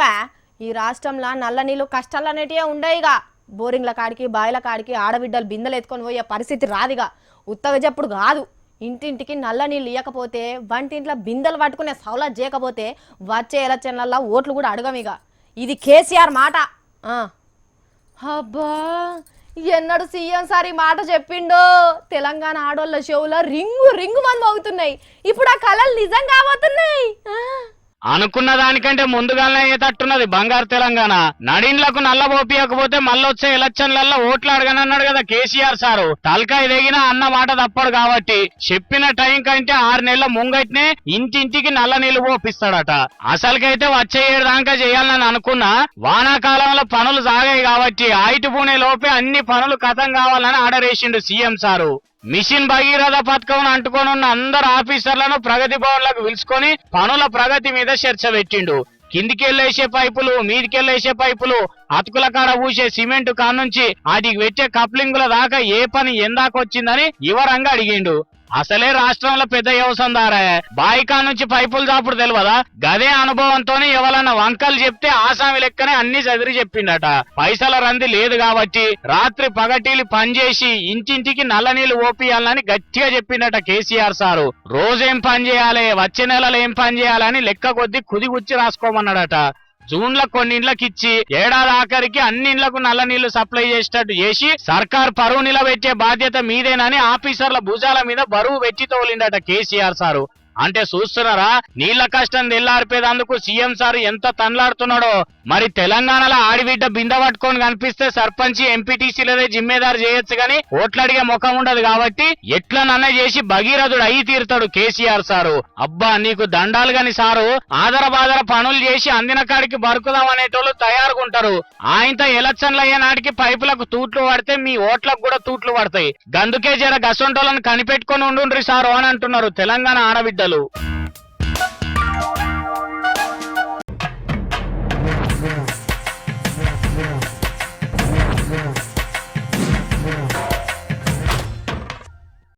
తెలుసా ఈ రాష్ట్రంలో నల్ల నీళ్ళు కష్టాలు అనేటివే ఉండయిగా బోరింగ్ల కాడికి బాయిల కాడికి ఆడబిడ్డలు బిందెలు ఎత్తుకొని పోయే పరిస్థితి రాదిగా ఉత్తగా చెప్పుడు కాదు ఇంటింటికి నల్ల నీళ్ళు ఇవ్వకపోతే వంటింట్లో బిందెలు పట్టుకునే సౌలత్ చేయకపోతే వచ్చే ఎలక్షన్లలో ఓట్లు కూడా అడగమిగా ఇది కేసీఆర్ మాట అబ్బా ఎన్నడు సీఎం సార్ ఈ మాట చెప్పిండో తెలంగాణ ఆడోళ్ళ షోలో రింగు రింగు మంది అవుతున్నాయి ఇప్పుడు ఆ కళలు నిజం కాబోతున్నాయి అనుకున్న దానికంటే ముందుగానే అయ్యేటట్టున్నది బంగారు తెలంగాణ నడిండ్లకు నల్ల పోపియకపోతే మళ్ళొచ్చే ఎలక్షన్లలో ఓట్లు అడగనన్నాడు కదా కేసీఆర్ సారు తలకాయ దిగినా అన్న మాట తప్పడు కాబట్టి చెప్పిన టైం కంటే 6 నెలల ముంగట్నే ఇంటింటికి నల్ల నీళ్లు పోపిస్తాడట అసలుకైతే వచ్చే 7 దాకా చేయాలని అనుకున్నా వానాకాలంలో పనులు సాగాయి కాబట్టి ఆయిటుపూనే లోపే అన్ని పనులు ఖతం కావాలని ఆర్డర్ వేసిండు సీఎం సారు మిషన్ భగీరథ పథకం అంటుకొని ఉన్న అందరు ఆఫీసర్లను ప్రగతి భవన్లకు పిలుచుకొని పనుల ప్రగతి మీద చర్చ పెట్టిండు కిందికెళ్ళేసే పైపులు మీదికెళ్ళేసే పైపులు అతుకుల కాడ పూసే సిమెంట్ కానుంచి వాటికి పెట్టే కప్లింగుల దాకా ఏ పని ఎందాకొచ్చిందని వివరంగా అడిగిండు అసలే రాష్ట్రంలో పెద్ద వ్యవసాయదారే బాయికా నుంచి పైపులు చాపుడు తెలియదా గదే అనుభవంతోనే ఎవరన్నా వంకలు చెప్తే ఆసామి లెక్కనే అన్ని చదిరి చెప్పిండట పైసల రంది లేదు కాబట్టి రాత్రి పగటీలు పనిచేసి ఇంటింటికి నల్ల నీళ్లు ఓపియాలని గట్టిగా చెప్పిండట కేసీఆర్ సారు రోజేం పని చేయాలి వచ్చే నెలలో ఏం పని చేయాలని లెక్క కొద్ది కుదిగుచ్చి రాసుకోమన్నాడట జూన్లో కొన్ని ఇండ్లకి ఇచ్చి ఏడాది ఆఖరికి అన్ని ఇండ్లకు నల్ల నీళ్లు సప్లై చేసేటట్టు చేసి సర్కార్ పరువు నిలబెట్టే బాధ్యత మీదేనని ఆఫీసర్ల భుజాల మీద బరువు పెట్టి తోలిండట కేసీఆర్ సారు అంటే చూస్తున్నారా నీళ్ల కష్టం తెల్లారిపోయేందుకు సీఎం సార్ ఎంత తన్లాడుతున్నాడో మరి తెలంగాణలో ఆడిబిడ్డ బిందె పట్టుకొని కనిపిస్తే సర్పంచ్ ఎంపీటీసీలదే జిమ్మేదారు చేయొచ్చు గాని ఓట్లడిగే ముఖం ఉండదు కాబట్టి ఎట్లా నన్న చేసి భగీరథుడు అయి తీరుతాడు కేసీఆర్ సారు అబ్బా నీకు దండాలు గాని సారు ఆదర పనులు చేసి అందిన కాడికి బరుకుదాం అనేటోళ్ళు తయారుగుంటారు ఆయనతో ఎలక్షన్లు అయ్యే నాటికి పైపులకు తూట్లు పడితే మీ ఓట్లకు కూడా తూట్లు పడతాయి గందుకే జర గసొంటోళ్ళని కనిపెట్టుకొని ఉండుండ్రి సారు అని అంటున్నారు తెలంగాణ ఆడబిడ్డలు